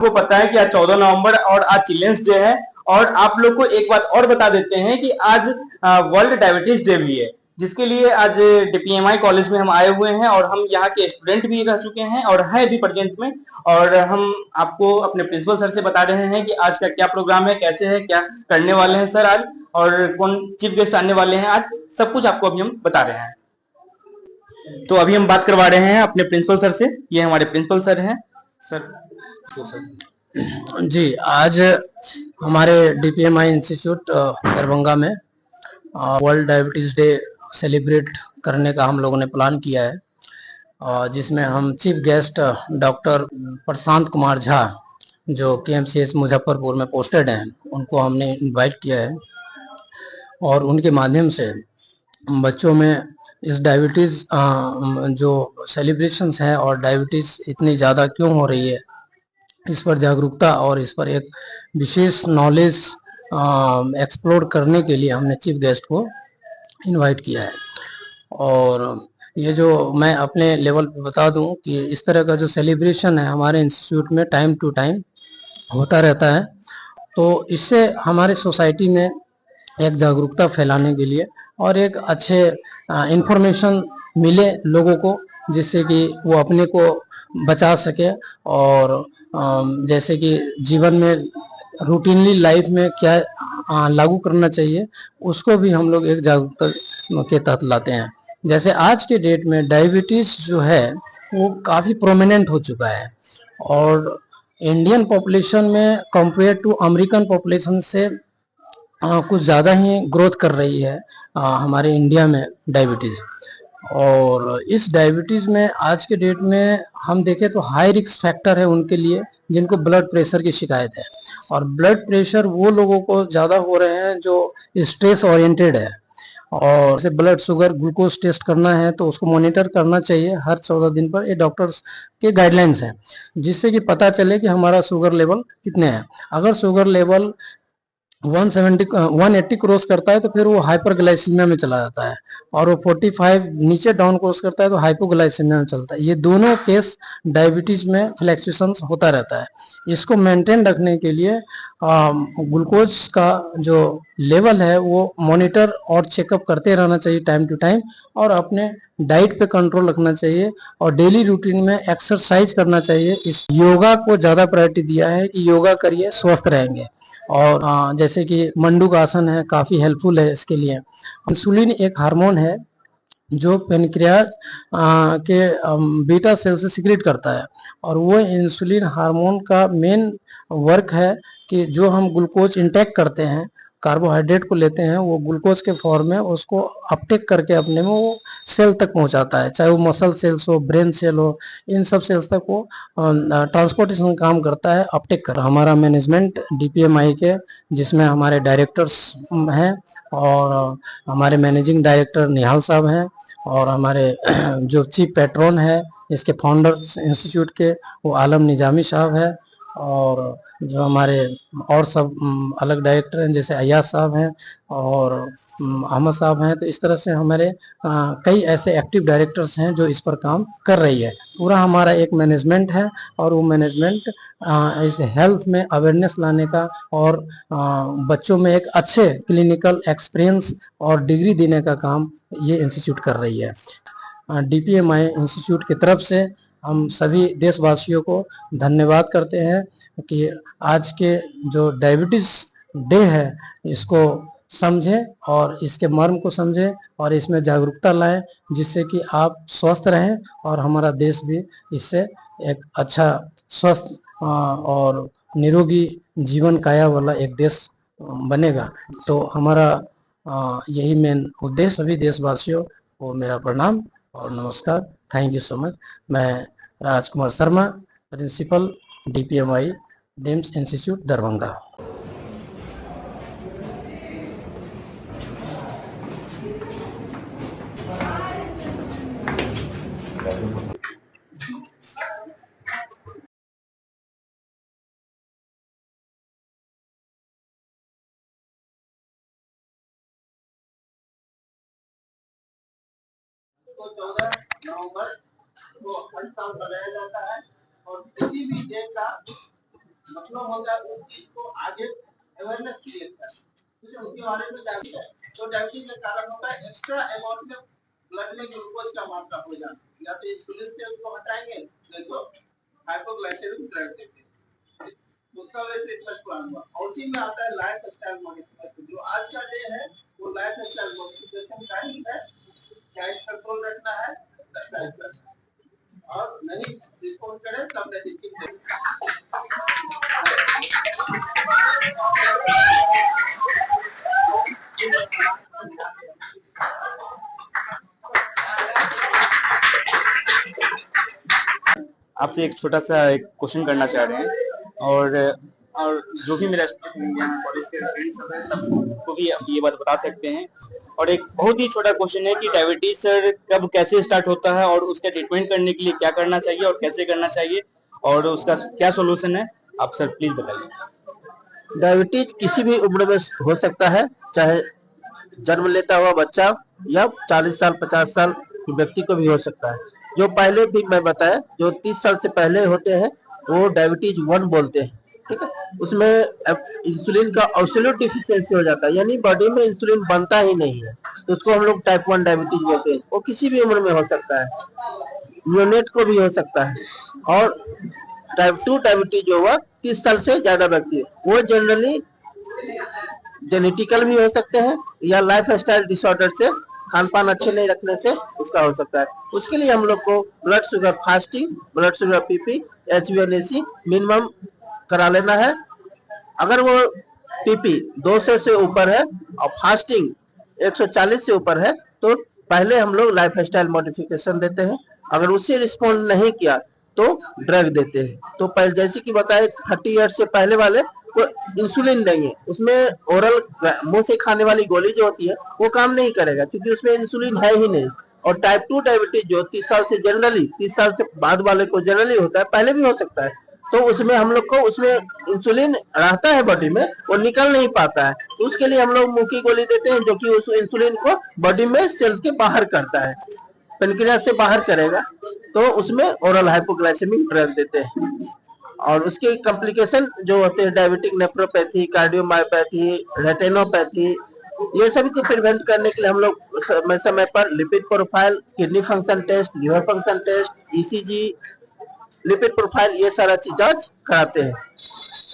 को पता है कि आज 14 नवंबर और आज चिल्ड्रंस डे है। और आप लोग को एक बात और बता देते हैं कि आज वर्ल्ड डायबिटीज डे भी है, जिसके लिए आज डीपीएमआई कॉलेज में हम आए हुए हैं और हम यहाँ के स्टूडेंट भी रह चुके हैं और है भी प्रेजेंट में। और हम आपको अपने प्रिंसिपल सर से बता रहे हैं कि आज का क्या प्रोग्राम है, कैसे है, क्या करने वाले हैं सर आज, और कौन चीफ गेस्ट आने वाले हैं आज, सब कुछ आपको अभी हम बता रहे हैं। तो अभी हम बात करवा रहे हैं अपने प्रिंसिपल सर से। ये हमारे प्रिंसिपल सर हैं सर। तो सर जी, आज हमारे डीपीएमआई इंस्टीट्यूट दरभंगा में वर्ल्ड डायबिटीज डे सेलिब्रेट करने का हम लोगों ने प्लान किया है, जिसमें हम chief guest doctor Prashant Kumar Jha जो केएमसीएच मुजफ्फरपुर में पोस्टेड हैं, उनको हमने इनवाइट किया है और उनके माध्यम से बच्चों में इस डायबिटीज़ जो सेलिब्रेशंस है और डायबिटीज़ इतनी ज़्यादा क्यों हो रही है, इस पर जागरूकता और इस पर एक विशेष नॉलेज एक्सप्लोर करने के लिए हमने चीफ गेस्ट को इनवाइट किया है। और ये जो मैं अपने लेवल पे बता दूं कि इस तरह का जो सेलिब्रेशन है हमारे इंस्टीट्यूट में टाइम टू टाइम होता रहता है, तो इससे हमारे सोसाइटी में एक जागरूकता फैलाने के लिए और एक अच्छे इंफॉर्मेशन मिले लोगों को, जिससे कि वो अपने को बचा सके और जैसे कि जीवन में रूटीनली लाइफ में क्या लागू करना चाहिए, उसको भी हम लोग एक जागरूकता के तहत लाते हैं। जैसे आज के डेट में डायबिटीज जो है वो काफ़ी प्रोमिनेंट हो चुका है और इंडियन पॉपुलेशन में कंपेयर टू अमेरिकन पॉपुलेशन से कुछ ज़्यादा ही ग्रोथ कर रही है हमारे इंडिया में डायबिटीज़। और इस डायबिटीज़ में आज के डेट में हम देखें तो हाई रिस्क फैक्टर है उनके लिए जिनको ब्लड प्रेशर की शिकायत है। और ब्लड प्रेशर वो लोगों को ज़्यादा हो रहे हैं जो स्ट्रेस ओरिएंटेड है, और जैसे ब्लड शुगर ग्लूकोज टेस्ट करना है तो उसको मॉनिटर करना चाहिए हर 14 दिन पर। ये डॉक्टर्स के गाइडलाइंस हैं, जिससे कि पता चले कि हमारा शुगर लेवल कितने हैं। अगर शुगर लेवल 180 क्रॉस करता है तो फिर वो हाइपरग्लाइसीमिया में चला जाता है, और वो 45 नीचे डाउन क्रॉस करता है तो हाइपोग्लाइसीमिया में चलता है। ये दोनों केस डायबिटीज में फ्लैक्चुएशंस होता रहता है। इसको मेंटेन रखने के लिए ग्लूकोज का जो लेवल है वो मॉनिटर और चेकअप करते रहना चाहिए टाइम टू टाइम, और अपने डाइट पे कंट्रोल रखना चाहिए और डेली रूटीन में एक्सरसाइज करना चाहिए। इस योगा को ज़्यादा प्रायोरिटी दिया है कि योगा करिए, स्वस्थ रहेंगे। और जैसे कि मंडूक आसन है, काफ़ी हेल्पफुल है इसके लिए। इंसुलिन एक हार्मोन है जो पेनक्रियाज के बीटा सेल से सिक्रेट करता है, और वो इंसुलिन हार्मोन का मेन वर्क है कि जो हम ग्लूकोज इंटेक करते हैं, कार्बोहाइड्रेट को लेते हैं, वो ग्लूकोज के फॉर्म में उसको अपटेक करके अपने में वो सेल तक पहुंचाता है, चाहे वो मसल सेल्स हो, ब्रेन सेल हो, इन सब सेल्स तक वो ट्रांसपोर्टेशन काम करता है, अपटेक कर। हमारा मैनेजमेंट डीपीएमआई के, जिसमें हमारे डायरेक्टर्स हैं और हमारे मैनेजिंग डायरेक्टर निहाल साहब हैं, और हमारे जो चीफ पैट्रॉन है इसके फाउंडर इंस्टीट्यूट के वो आलम निजामी साहब है, और जो हमारे और सब अलग डायरेक्टर हैं जैसे अय्याज साहब हैं और अहमद साहब हैं। तो इस तरह से हमारे कई ऐसे एक्टिव डायरेक्टर्स हैं जो इस पर काम कर रही है। पूरा हमारा एक मैनेजमेंट है, और वो मैनेजमेंट इस हेल्थ में अवेयरनेस लाने का और बच्चों में एक अच्छे क्लिनिकल एक्सपीरियंस और डिग्री देने का काम ये इंस्टीट्यूट कर रही है। डीपीएमआई इंस्टीट्यूट की तरफ से हम सभी देशवासियों को धन्यवाद करते हैं कि आज के जो डायबिटीज डे है इसको समझें और इसके मर्म को समझें और इसमें जागरूकता लाएं, जिससे कि आप स्वस्थ रहें और हमारा देश भी इससे एक अच्छा स्वस्थ और निरोगी जीवन काया वाला एक देश बनेगा। तो हमारा यही मेन उद्देश्य। सभी देशवासियों को मेरा प्रणाम और नमस्कार। Thank you so much. मैं Rajkumar Sharma, principal DPMI DIMS institute Darbhanga. तो 14 नवंबर को हर साल मनाया जाता है, और किसी भी डे का मतलब होता है उस चीज को आगे अवेयरनेस क्रिएट करना, ठीक है, उसके बारे में जानना है। तो डायबिटीज का कारण होता है एक्स्ट्रा अमाउंट में ब्लड में ग्लूकोज का मात्रा हो जाना, या तो इंसुलिन से उसको हटाएंगे, नहीं तो हाइपोग्लाइसेमिक ड्रग देंगे। दूसरा वे ट्रीटमेंट प्लान हुआ, और उसी में आता है लाइफ स्टाइल मॉडिफिकेशन। जो आज का डे है वो लाइफ स्टाइल मॉडिफिकेशन का ही है। डाइट कंट्रोल रखना है, एक्सरसाइज करना है, और नहीं रिस्पॉन्ड करे तब मेडिसिन। आपसे एक छोटा सा एक क्वेश्चन करना चाह रहे हैं, और जो भी मेरा यहाँ कॉलेज के फ्रेंड्स सब हैं सबको भी आप ये बात बता सकते हैं। और एक बहुत ही छोटा क्वेश्चन है कि डायबिटीज सर कब कैसे स्टार्ट होता है और उसका ट्रीटमेंट करने के लिए क्या करना चाहिए और कैसे करना चाहिए और उसका क्या सोल्यूशन है, आप सर प्लीज बताइए। डायबिटीज किसी भी उम्र में हो सकता है, चाहे जन्म लेता हुआ बच्चा या 40 साल 50 साल के व्यक्ति को भी हो सकता है। जो पहले भी मैं बताया, जो 30 साल से पहले होते हैं वो डायबिटीज 1 बोलते हैं, ठीक है। उसमें इंसुलिन का ऑब्सोल्यूट डिफिशियंसी हो जाता है, यानी बॉडी में इंसुलिन बनता ही नहीं है, तो उसको हम लोग टाइप 1 डायबिटीज बोलते हैं। वो किसी भी उम्र में हो सकता है, न्यूनेट को भी हो सकता है। और टाइप 2 डायबिटीज जो हुआ 30 साल से ज्यादा व्यक्ति, वो जनरली जेनेटिकल भी हो सकते हैं या लाइफ स्टाइल डिसऑर्डर से, खान पान अच्छे नहीं रखने से उसका हो सकता है। उसके लिए हम लोग को blood sugar fasting, blood sugar PP, HbA1c minimum करा लेना है। अगर वो पीपी 200 से ऊपर है और फास्टिंग 140 से ऊपर है तो पहले हम लोग लाइफ स्टाइल मॉडिफिकेशन देते हैं। अगर उससे रिस्पॉन्ड नहीं किया तो ड्रग देते हैं। तो पहले जैसे कि बताए 30 ईयर से पहले वाले वो इंसुलिन देंगे, उसमें ओरल मुंह से खाने वाली गोली जो होती है वो काम नहीं करेगा क्योंकि उसमें इंसुलिन है ही नहीं। और टाइप 2 डायबिटीज जो 30 साल से जनरली, 30 साल से बाद वाले को जनरली होता है, पहले भी हो सकता है, तो उसमें हम लोग को उसमें इंसुलिन रहता है बॉडी में, वो निकल नहीं पाता है, तो उसके लिए हम लोग मुंह की गोली देते हैं जो कि उस इंसुलिन को बॉडी में सेल्स के बाहर करता है, पेनक्रियास से बाहर करेगा, तो उसमें ओरल हाइपोग्लाइसेमिक ड्रग देते हैं। और उसके कॉम्प्लिकेशन जो होते हैं डायबिटिक नेफ्रोपैथी, कार्डियोमायोपैथी, रेटिनोपैथी, ये सभी को प्रिवेंट करने के लिए हम लोग समय समय पर lipid profile, kidney function test, liver function test, ECG, lipid profile, ये सारा चीज जांच कराते हैं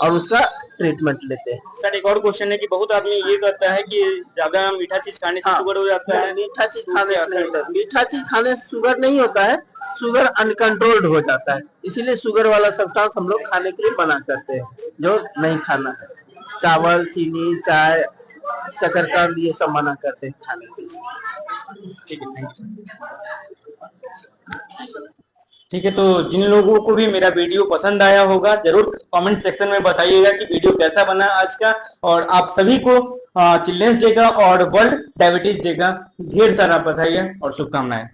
और उसका ट्रीटमेंट लेते हैं। सर एक और क्वेश्चन है कि बहुत आदमी ये कहता है कि ज्यादा मीठा चीज खाने से शुगर हो जाता है। मीठा चीज खाने से नहीं होता, मीठा चीज खाने से शुगर नहीं होता है, शुगर अनकंट्रोल्ड हो जाता है, इसीलिए शुगर वाला सब्सटेंस हम लोग खाने के लिए मना करते हैं, जो नहीं खाना है। चावल, चीनी, चाय, शकरकंद, ये सब मना करते हैं खाने के लिए। ठीक है, ठीक है। तो जिन लोगों को भी मेरा वीडियो पसंद आया होगा जरूर कमेंट सेक्शन में बताइएगा कि वीडियो कैसा बना आज का। और आप सभी को चिल्ड्रंस डे का और वर्ल्ड डायबिटीज डे का ढेर सारा बधाई और शुभकामनाएं।